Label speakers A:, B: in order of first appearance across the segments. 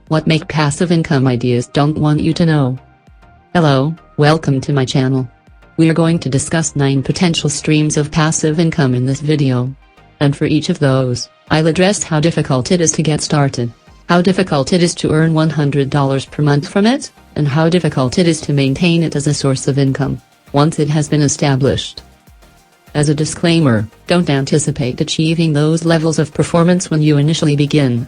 A: What make passive income ideas don't want you to know. Hello, welcome to my channel. We are going to discuss 9 potential streams of passive income in this video. And for each of those, I'll address how difficult it is to get started, how difficult it is to earn $100 per month from it, and how difficult it is to maintain it as a source of income, once it has been established. As a disclaimer, don't anticipate achieving those levels of performance when you initially begin.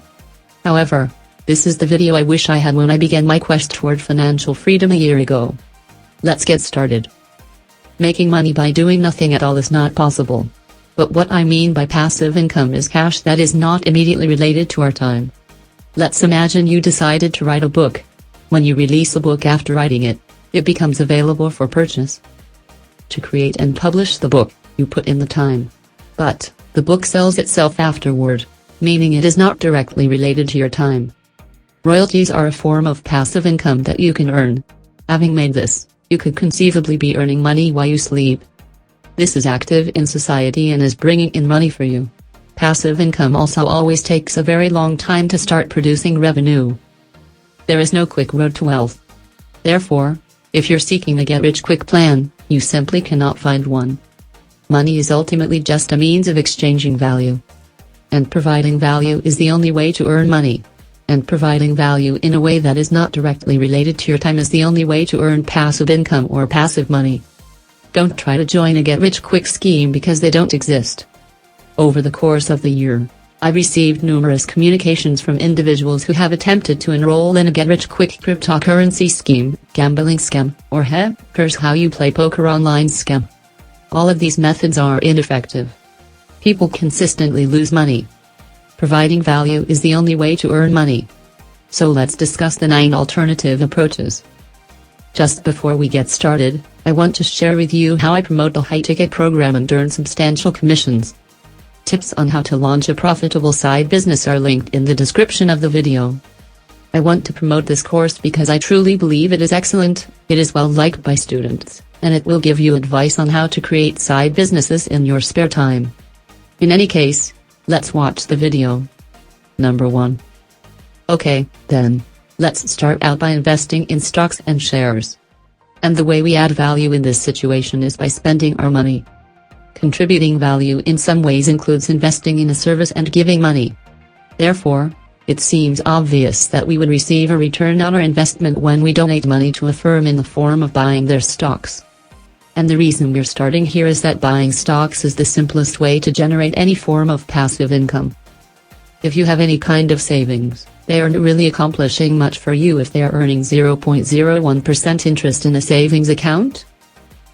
A: However, this is the video I wish I had when I began my quest toward financial freedom a year ago. Let's get started. Making money by doing nothing at all is not possible. But what I mean by passive income is cash that is not immediately related to our time. Let's imagine you decided to write a book. When you release a book after writing it, it becomes available for purchase. To create and publish the book, you put in the time. But the book sells itself afterward, meaning it is not directly related to your time. Royalties are a form of passive income that you can earn. Having made this, you could conceivably be earning money while you sleep. This is active in society and is bringing in money for you. Passive income also always takes a very long time to start producing revenue. There is no quick road to wealth. Therefore, if you're seeking a get-rich-quick plan, you simply cannot find one. Money is ultimately just a means of exchanging value. And providing value is the only way to earn money. And providing value in a way that is not directly related to your time is the only way to earn passive income or passive money. Don't try to join a get-rich-quick scheme because they don't exist. Over the course of the year, I received numerous communications from individuals who have attempted to enroll in a get-rich-quick cryptocurrency scheme, gambling scam, or here's how you play poker online scam. All of these methods are ineffective. People consistently lose money. Providing value is the only way to earn money. So let's discuss the 9 alternative approaches. Just before we get started, I want to share with you how I promote the high-ticket program and earn substantial commissions. Tips on how to launch a profitable side business are linked in the description of the video. I want to promote this course because I truly believe it is excellent, it is well liked by students, and it will give you advice on how to create side businesses in your spare time. In any case, let's watch the video. Number 1. Okay, then, let's start out by investing in stocks and shares. And the way we add value in this situation is by spending our money. Contributing value in some ways includes investing in a service and giving money. Therefore, it seems obvious that we would receive a return on our investment when we donate money to a firm in the form of buying their stocks. And the reason we're starting here is that buying stocks is the simplest way to generate any form of passive income. If you have any kind of savings, they aren't really accomplishing much for you if they are earning 0.01% interest in a savings account.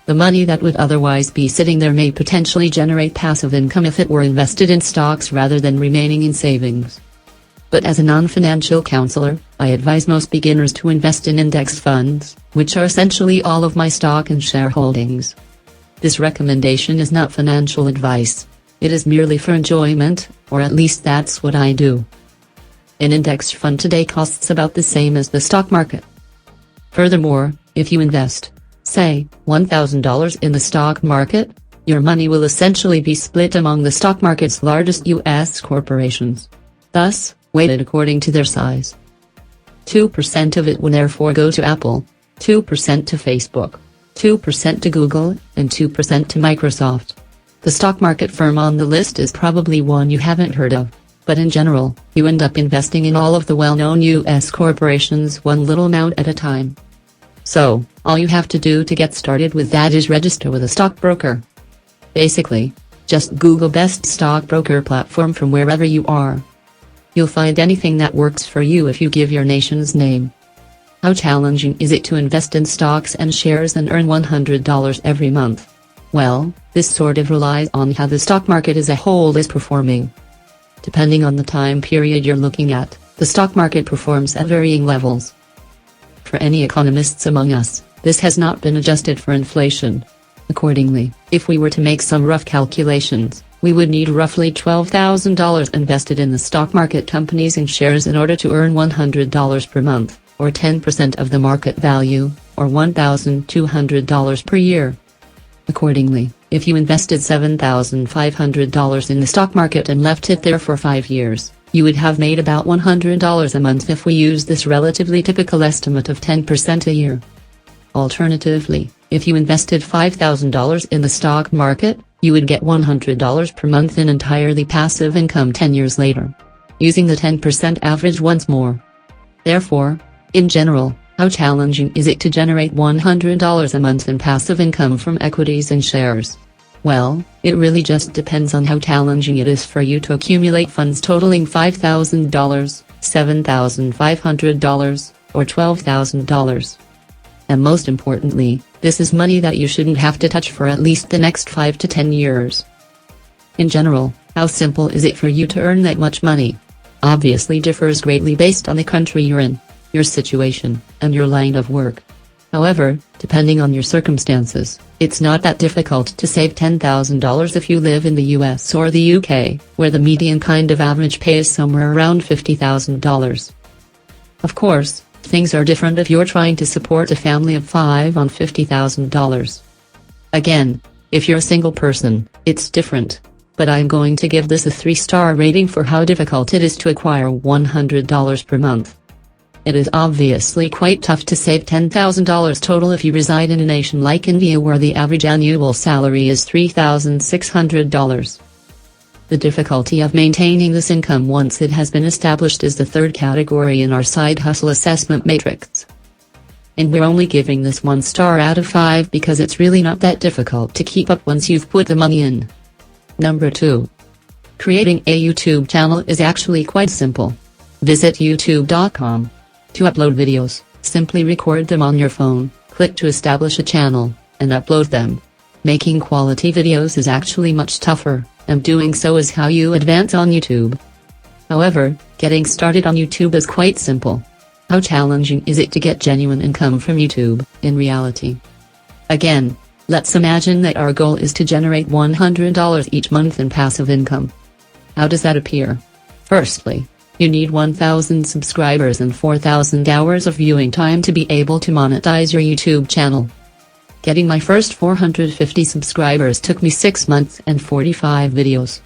A: The money that would otherwise be sitting there may potentially generate passive income if it were invested in stocks rather than remaining in savings. But as a non-financial counselor, I advise most beginners to invest in index funds, which are essentially all of my stock and share holdings. This recommendation is not financial advice. It is merely for enjoyment, or at least that's what I do. An index fund today costs about the same as the stock market. Furthermore, if you invest, say, $1,000 in the stock market, your money will essentially be split among the stock market's largest U.S. corporations. Thus, weighted according to their size. 2% of it will therefore go to Apple, 2% to Facebook, 2% to Google, and 2% to Microsoft. The stock market firm on the list is probably one you haven't heard of, but in general, you end up investing in all of the well-known U.S. corporations one little amount at a time. So, all you have to do to get started with that is register with a stockbroker. Basically, just Google best stockbroker platform from wherever you are. You'll find anything that works for you if you give your nation's name. How challenging is it to invest in stocks and shares and earn $100 every month? Well, this sort of relies on how the stock market as a whole is performing. Depending on the time period you're looking at, the stock market performs at varying levels. For any economists among us, this has not been adjusted for inflation. Accordingly, if we were to make some rough calculations, we would need roughly $12,000 invested in the stock market companies and shares in order to earn $100 per month, or 10% of the market value, or $1,200 per year. Accordingly, if you invested $7,500 in the stock market and left it there for 5 years, you would have made about $100 a month if we use this relatively typical estimate of 10% a year. Alternatively, if you invested $5,000 in the stock market, you would get $100 per month in entirely passive income 10 years later. Using the 10% average once more. Therefore, in general, how challenging is it to generate $100 a month in passive income from equities and shares? Well, it really just depends on how challenging it is for you to accumulate funds totaling $5,000, $7,500, or $12,000. And most importantly, this is money that you shouldn't have to touch for at least the next 5 to 10 years. In general, how simple is it for you to earn that much money? Obviously differs greatly based on the country you're in, your situation, and your line of work. However, depending on your circumstances, it's not that difficult to save $10,000 if you live in the US or the UK, where the median kind of average pay is somewhere around $50,000. Of course, things are different if you're trying to support a family of 5 on $50,000. Again, if you're a single person, it's different. But I'm going to give this a 3-star rating for how difficult it is to acquire $100 per month. It is obviously quite tough to save $10,000 total if you reside in a nation like India where the average annual salary is $3,600. The difficulty of maintaining this income once it has been established is the third category in our side hustle assessment matrix. And we're only giving this 1 star out of 5 because it's really not that difficult to keep up once you've put the money in. Number 2. Creating a YouTube channel is actually quite simple. Visit youtube.com. To upload videos, simply record them on your phone, click to establish a channel, and upload them. Making quality videos is actually much tougher, and doing so is how you advance on YouTube. However, getting started on YouTube is quite simple. How challenging is it to get genuine income from YouTube, in reality? Again, let's imagine that our goal is to generate $100 each month in passive income. How does that appear? Firstly, you need 1,000 subscribers and 4,000 hours of viewing time to be able to monetize your YouTube channel. Getting my first 450 subscribers took me 6 months and 45 videos.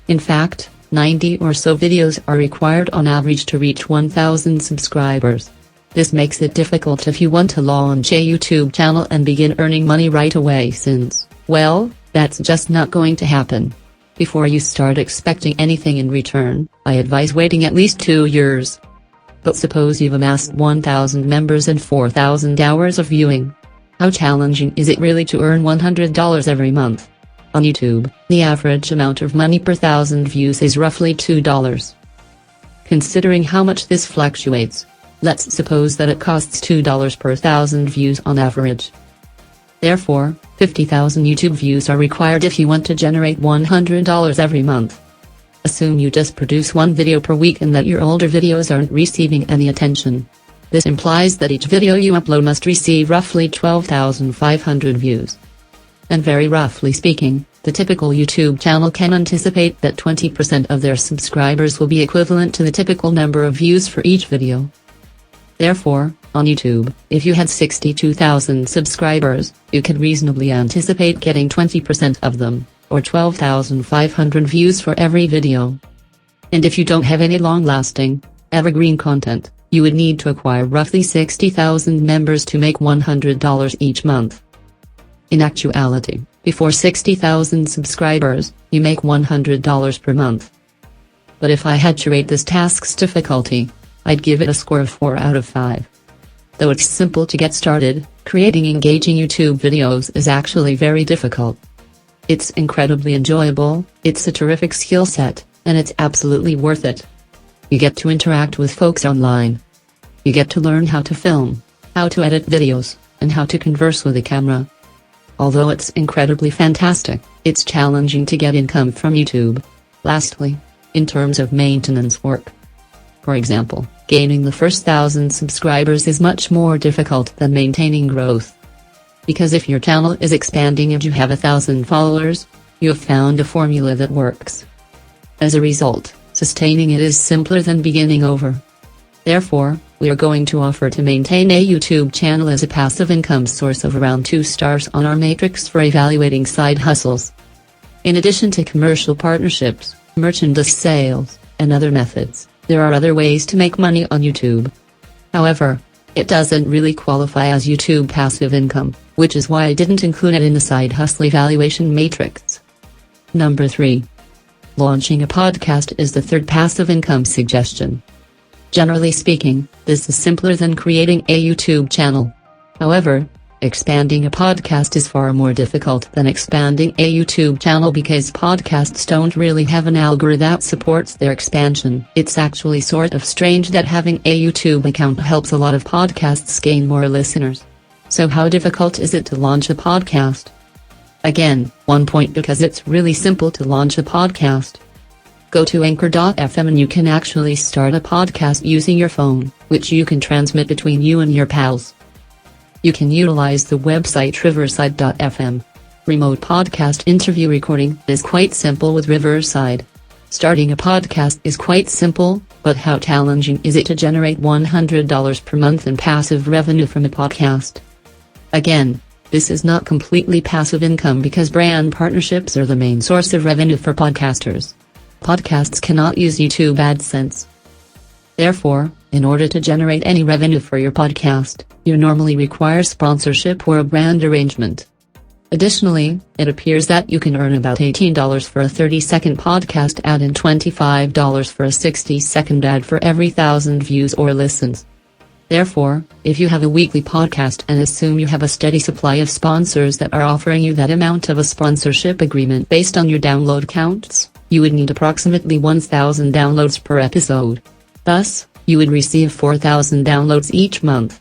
A: In fact, 90 or so videos are required on average to reach 1,000 subscribers. This makes it difficult if you want to launch a YouTube channel and begin earning money right away since, well, that's just not going to happen. Before you start expecting anything in return, I advise waiting at least 2 years. But suppose you've amassed 1,000 members and 4,000 hours of viewing. How challenging is it really to earn $100 every month? On YouTube, the average amount of money per 1,000 views is roughly $2. Considering how much this fluctuates, let's suppose that it costs $2 per 1,000 views on average. Therefore, 50,000 YouTube views are required if you want to generate $100 every month. Assume you just produce 1 video per week and that your older videos aren't receiving any attention. This implies that each video you upload must receive roughly 12,500 views. And very roughly speaking, the typical YouTube channel can anticipate that 20% of their subscribers will be equivalent to the typical number of views for each video. Therefore, on YouTube, if you had 62,000 subscribers, you could reasonably anticipate getting 20% of them, or 12,500 views for every video. And if you don't have any long-lasting, evergreen content, you would need to acquire roughly 60,000 members to make $100 each month. In actuality, before 60,000 subscribers, you make $100 per month. But if I had to rate this task's difficulty, I'd give it a score of 4 out of 5. Though it's simple to get started, creating engaging YouTube videos is actually very difficult. It's incredibly enjoyable, it's a terrific skill set, and it's absolutely worth it. You get to interact with folks online. You get to learn how to film, how to edit videos, and how to converse with a camera. Although it's incredibly fantastic, it's challenging to get income from YouTube. Lastly, in terms of maintenance work. For example, gaining the first 1,000 subscribers is much more difficult than maintaining growth. Because if your channel is expanding and you have 1,000 followers, you have found a formula that works. As a result, sustaining it is simpler than beginning over. Therefore, we are going to offer to maintain a YouTube channel as a passive income source of around 2 stars on our matrix for evaluating side hustles. In addition to commercial partnerships, merchandise sales, and other methods, there are other ways to make money on YouTube. However, it doesn't really qualify as YouTube passive income, which is why I didn't include it in the side hustle evaluation matrix. Number 3. Launching a podcast is the third passive income suggestion. Generally speaking, this is simpler than creating a YouTube channel. However, expanding a podcast is far more difficult than expanding a YouTube channel because podcasts don't really have an algorithm that supports their expansion. It's actually sort of strange that having a YouTube account helps a lot of podcasts gain more listeners. So how difficult is it to launch a podcast? Again, 1 point because it's really simple to launch a podcast. Go to anchor.fm and you can actually start a podcast using your phone, which you can transmit between you and your pals. You can utilize the website riverside.fm. Remote podcast interview recording is quite simple with Riverside. Starting a podcast is quite simple, but how challenging is it to generate $100 per month in passive revenue from a podcast? Again, this is not completely passive income because brand partnerships are the main source of revenue for podcasters. Podcasts cannot use YouTube AdSense. Therefore, in order to generate any revenue for your podcast, you normally require sponsorship or a brand arrangement. Additionally, it appears that you can earn about $18 for a 30-second podcast ad and $25 for a 60-second ad for every 1,000 views or listens. Therefore, if you have a weekly podcast and assume you have a steady supply of sponsors that are offering you that amount of a sponsorship agreement based on your download counts, you would need approximately 1,000 downloads per episode. Thus, you would receive 4,000 downloads each month.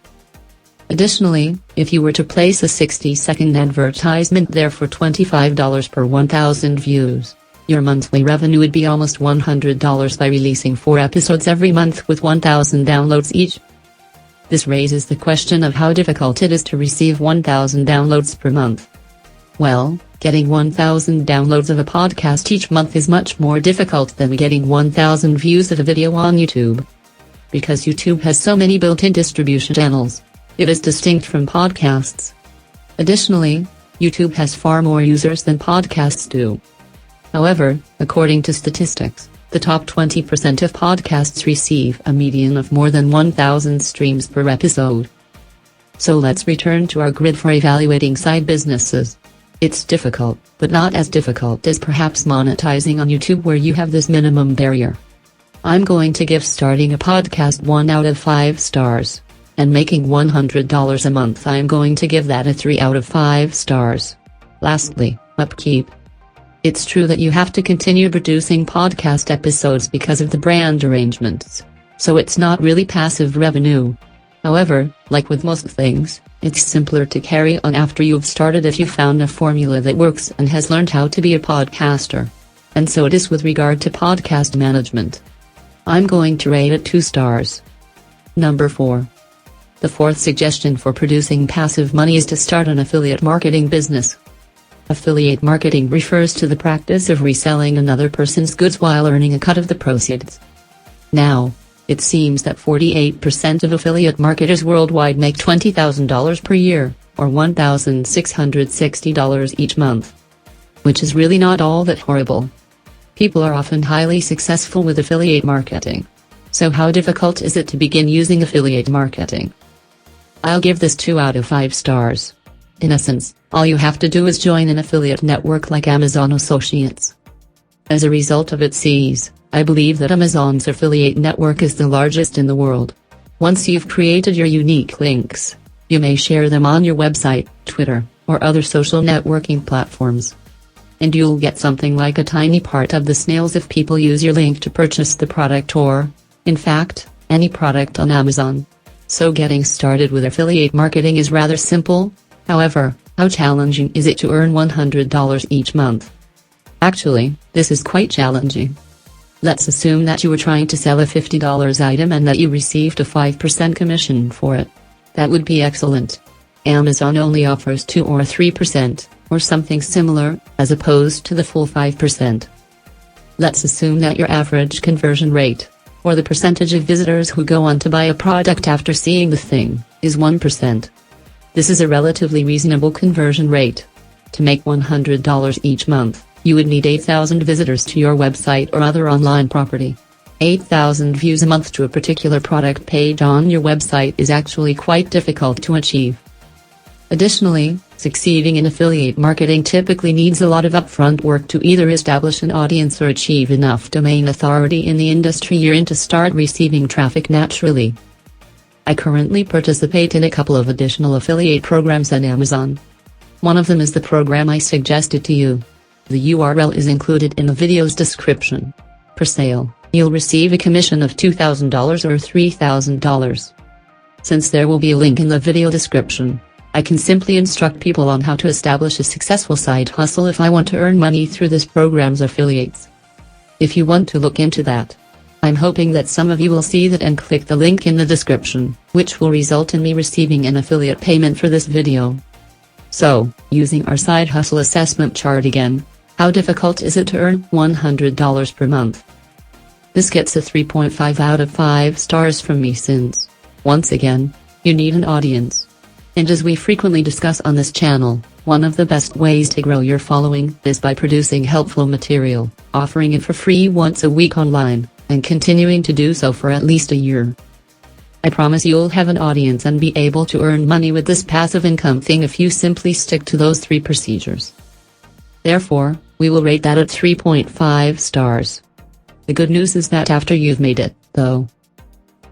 A: Additionally, if you were to place a 60-second advertisement there for $25 per 1,000 views, your monthly revenue would be almost $100 by releasing 4 episodes every month with 1,000 downloads each. This raises the question of how difficult it is to receive 1,000 downloads per month. Well, getting 1,000 downloads of a podcast each month is much more difficult than getting 1,000 views of a video on YouTube. Because YouTube has so many built-in distribution channels, it is distinct from podcasts. Additionally, YouTube has far more users than podcasts do. However, according to statistics, the top 20% of podcasts receive a median of more than 1,000 streams per episode. So let's return to our grid for evaluating side businesses. It's difficult, but not as difficult as perhaps monetizing on YouTube where you have this minimum barrier. I'm going to give starting a podcast 1 out of 5 stars. And making $100 a month I'm going to give that a 3 out of 5 stars. Lastly, upkeep. It's true that you have to continue producing podcast episodes because of the brand arrangements. So it's not really passive revenue. However, like with most things, it's simpler to carry on after you've started if you found a formula that works and has learned how to be a podcaster. And so it is with regard to podcast management. I'm going to rate it 2 stars. Number 4. The fourth suggestion for producing passive money is to start an affiliate marketing business. Affiliate marketing refers to the practice of reselling another person's goods while earning a cut of the proceeds. Now, it seems that 48% of affiliate marketers worldwide make $20,000 per year, or $1,660 each month. Which is really not all that horrible. People are often highly successful with affiliate marketing. So how difficult is it to begin using affiliate marketing? I'll give this 2 out of 5 stars. In essence, all you have to do is join an affiliate network like Amazon Associates. As a result of its ease, I believe that Amazon's affiliate network is the largest in the world. Once you've created your unique links, you may share them on your website, Twitter, or other social networking platforms. And you'll get something like a tiny part of the sales if people use your link to purchase the product or, in fact, any product on Amazon. So getting started with affiliate marketing is rather simple. However, how challenging is it to earn $100 each month? Actually, this is quite challenging. Let's assume that you were trying to sell a $50 item and that you received a 5% commission for it. That would be excellent. Amazon only offers 2 or 3%, or something similar, as opposed to the full 5%. Let's assume that your average conversion rate, or the percentage of visitors who go on to buy a product after seeing the thing, is 1%. This is a relatively reasonable conversion rate. To make $100 each month, you would need 8,000 visitors to your website or other online property. 8,000 views a month to a particular product page on your website is actually quite difficult to achieve. Additionally, succeeding in affiliate marketing typically needs a lot of upfront work to either establish an audience or achieve enough domain authority in the industry you're in to start receiving traffic naturally. I currently participate in a couple of additional affiliate programs on Amazon. One of them is the program I suggested to you. The URL is included in the video's description. Per sale, you'll receive a commission of $2,000 or $3,000. Since there will be a link in the video description, I can simply instruct people on how to establish a successful side hustle if I want to earn money through this program's affiliates. If you want to look into that, I'm hoping that some of you will see that and click the link in the description, which will result in me receiving an affiliate payment for this video. So, using our side hustle assessment chart again, how difficult is it to earn $100 per month? This gets a 3.5 out of 5 stars from me since, once again, you need an audience. And as we frequently discuss on this channel, one of the best ways to grow your following is by producing helpful material, offering it for free once a week online, and continuing to do so for at least a year. I promise you'll have an audience and be able to earn money with this passive income thing if you simply stick to those 3 procedures. Therefore, we will rate that at 3.5 stars. The good news is that after you've made it, though.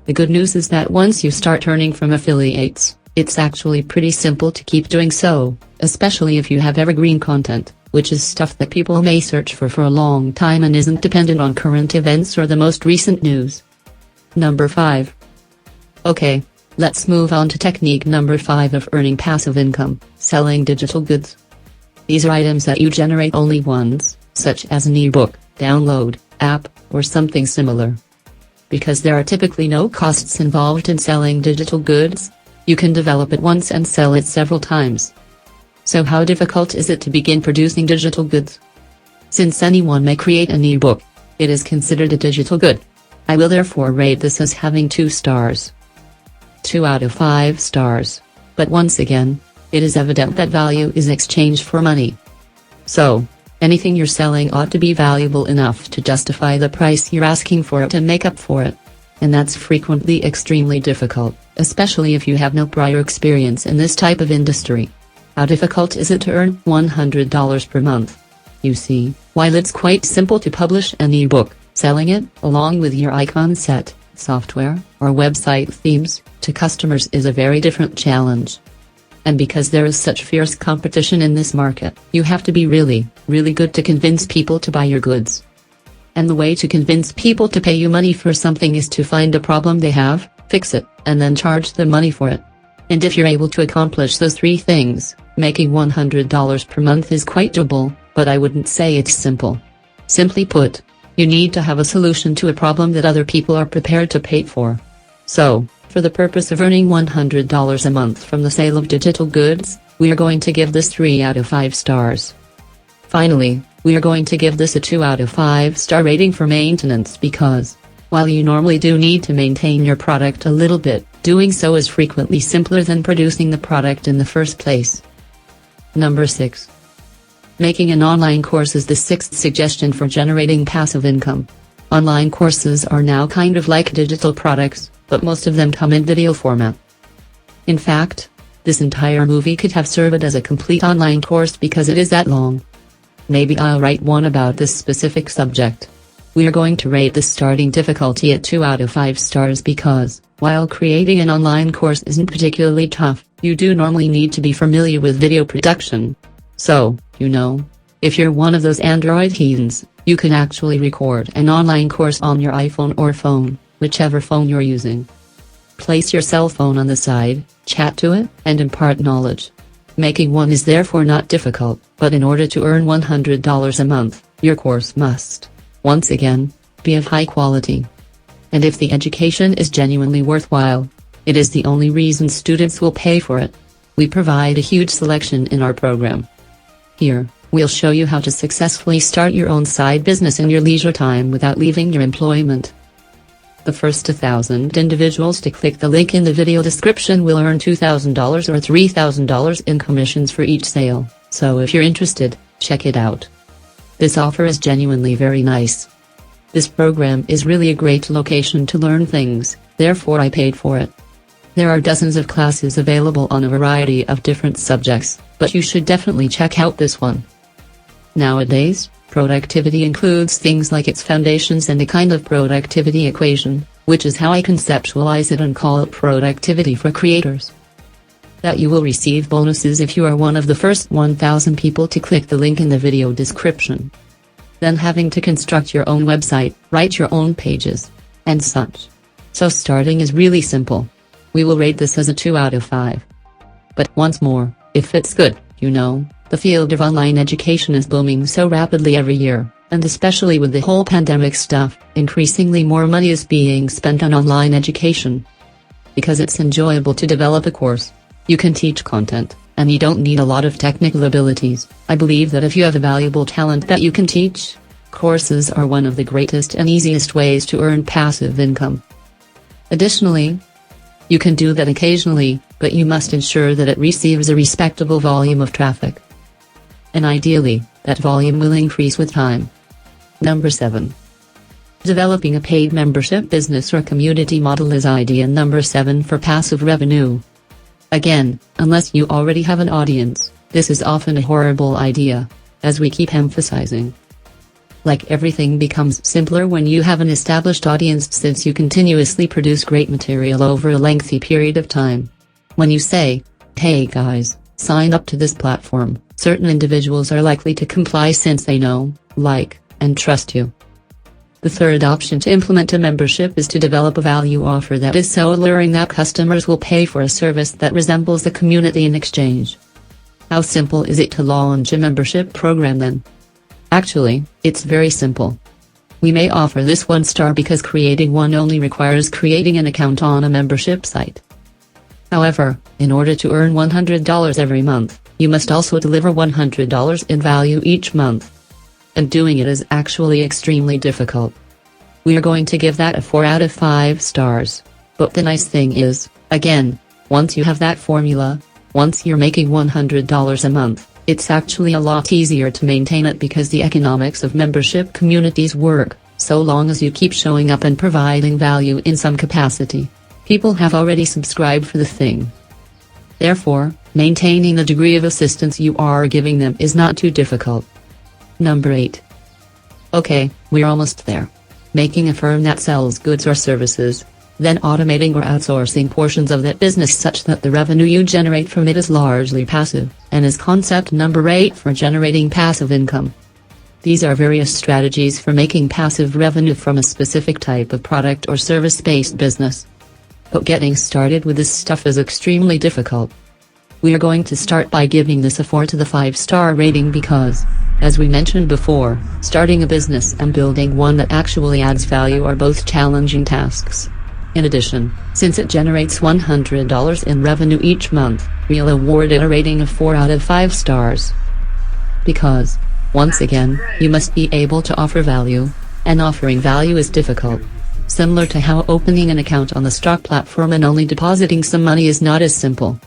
A: The good news is that once you start earning from affiliates, it's actually pretty simple to keep doing so, especially if you have evergreen content, which is stuff that people may search for a long time and isn't dependent on current events or the most recent news. Number 5. Okay, let's move on to technique number 5 of earning passive income, selling digital goods. These are items that you generate only once, such as an ebook, download, app, or something similar. Because there are typically no costs involved in selling digital goods, you can develop it once and sell it several times. So how difficult is it to begin producing digital goods? Since anyone may create an ebook, it is considered a digital good. I will therefore rate this as having 2 stars. 2 out of 5 stars. But once again, it is evident that value is exchanged for money. So, anything you're selling ought to be valuable enough to justify the price you're asking for it and make up for it. And that's frequently extremely difficult, especially if you have no prior experience in this type of industry. How difficult is it to earn $100 per month? You see, while it's quite simple to publish an ebook, selling it, along with your icon set, software, or website themes, to customers is a very different challenge. And because there is such fierce competition in this market, you have to be really, really good to convince people to buy your goods. And the way to convince people to pay you money for something is to find a problem they have, fix it, and then charge them money for it. And if you're able to accomplish those 3 things, making $100 per month is quite doable, but I wouldn't say it's simple. Simply put, you need to have a solution to a problem that other people are prepared to pay for. So, for the purpose of earning $100 a month from the sale of digital goods, we are going to give this 3 out of 5 stars. Finally, we are going to give this a 2 out of 5 star rating for maintenance because, while you normally do need to maintain your product a little bit, doing so is frequently simpler than producing the product in the first place. Number 6. Making an online course is the 6th suggestion for generating passive income. Online courses are now kind of like digital products, but most of them come in video format. In fact, this entire movie could have served as a complete online course because it is that long. Maybe I'll write one about this specific subject. We are going to rate the starting difficulty at 2 out of 5 stars because, while creating an online course isn't particularly tough, you do normally need to be familiar with video production. So, if you're one of those Android heathens, you can actually record an online course on your iPhone or phone, whichever phone you're using. Place your cell phone on the side, chat to it, and impart knowledge. Making one is therefore not difficult, but in order to earn $100 a month, your course must, once again, be of high quality. And if the education is genuinely worthwhile, it is the only reason students will pay for it. We provide a huge selection in our program. Here, we'll show you how to successfully start your own side business in your leisure time without leaving your employment. The first 1,000 individuals to click the link in the video description will earn $2,000 or $3,000 in commissions for each sale, so if you're interested, check it out. This offer is genuinely very nice. This program is really a great location to learn things, therefore I paid for it. There are dozens of classes available on a variety of different subjects, but you should definitely check out this one. Nowadays, productivity includes things like its foundations and a kind of productivity equation, which is how I conceptualize it and call it productivity for creators. That you will receive bonuses if you are one of the first 1,000 people to click the link in the video description. Then having to construct your own website, write your own pages, and such. So starting is really simple. We will rate this as a 2 out of 5. But once more, if it's good, the field of online education is booming so rapidly every year, and especially with the whole pandemic stuff, increasingly more money is being spent on online education. Because it's enjoyable to develop a course. You can teach content, and you don't need a lot of technical abilities. I believe that if you have a valuable talent that you can teach, courses are one of the greatest and easiest ways to earn passive income. Additionally, you can do that occasionally, but you must ensure that it receives a respectable volume of traffic. And ideally, that volume will increase with time. Number 7. Developing a paid membership business or community model is idea number 7 for passive revenue. Again, unless you already have an audience, this is often a horrible idea, as we keep emphasizing. Like everything becomes simpler when you have an established audience since you continuously produce great material over a lengthy period of time. When you say, "Hey guys, sign up to this platform," certain individuals are likely to comply since they know, like, and trust you. The third option to implement a membership is to develop a value offer that is so alluring that customers will pay for a service that resembles the community in exchange. How simple is it to launch a membership program then? Actually, it's very simple. We may offer this 1 star because creating one only requires creating an account on a membership site. However, in order to earn $100 every month, you must also deliver $100 in value each month. And doing it is actually extremely difficult. We are going to give that a 4 out of 5 stars. But the nice thing is, again, once you have that formula, once you're making $100 a month, it's actually a lot easier to maintain it because the economics of membership communities work, so long as you keep showing up and providing value in some capacity. People have already subscribed for the thing. Therefore, maintaining the degree of assistance you are giving them is not too difficult. Number 8. Okay, we're almost there. Making a firm that sells goods or services, then automating or outsourcing portions of that business such that the revenue you generate from it is largely passive, and is concept number 8 for generating passive income. These are various strategies for making passive revenue from a specific type of product or service-based business. But getting started with this stuff is extremely difficult. We are going to start by giving this a 4 to the 5 star rating because, as we mentioned before, starting a business and building one that actually adds value are both challenging tasks. In addition, since it generates $100 in revenue each month, we'll award it a rating of 4 out of 5 stars. Because, once again, you must be able to offer value, and offering value is difficult. Similar to how opening an account on the stock platform and only depositing some money is not as simple.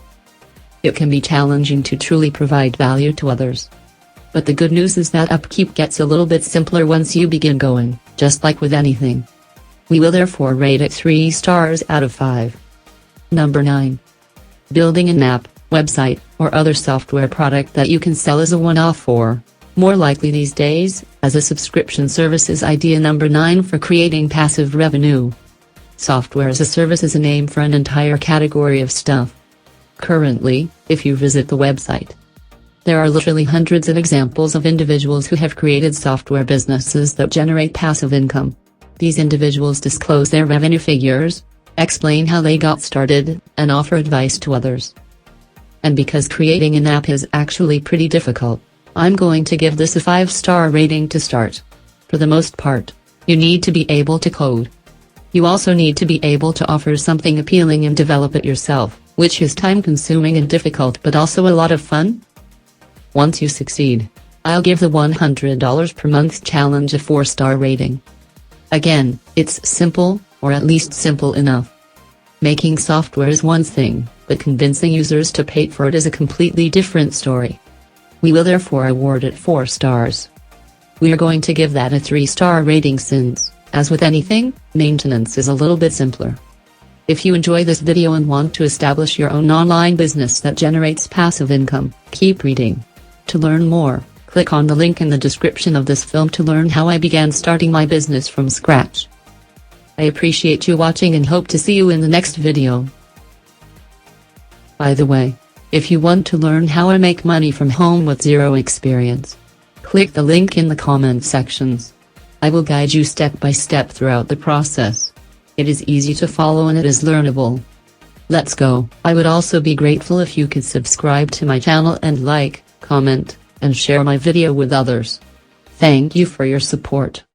A: It can be challenging to truly provide value to others. But the good news is that upkeep gets a little bit simpler once you begin going, just like with anything. We will therefore rate it 3 stars out of 5. Number 9. Building an app, website, or other software product that you can sell as a one-off or, more likely these days, as a subscription service is idea number 9 for creating passive revenue. Software as a service is a name for an entire category of stuff. Currently, if you visit the website, there are literally hundreds of examples of individuals who have created software businesses that generate passive income. These individuals disclose their revenue figures, explain how they got started, and offer advice to others. And because creating an app is actually pretty difficult, I'm going to give this a 5-star rating to start. For the most part, you need to be able to code. You also need to be able to offer something appealing and develop it yourself, which is time-consuming and difficult but also a lot of fun. Once you succeed, I'll give the $100 per month challenge a 4-star rating. Again, it's simple, or at least simple enough. Making software is one thing, but convincing users to pay for it is a completely different story. We will therefore award it 4 stars. We are going to give that a 3-star rating since, As with anything, maintenance is a little bit simpler. If you enjoy this video and want to establish your own online business that generates passive income, keep reading. To learn more, click on the link in the description of this film to learn how I began starting my business from scratch. I appreciate you watching and hope to see you in the next video. By the way, if you want to learn how I make money from home with zero experience, click the link in the comment sections. I will guide you step by step throughout the process. It is easy to follow and it is learnable. Let's go. I would also be grateful if you could subscribe to my channel and like, comment, and share my video with others. Thank you for your support.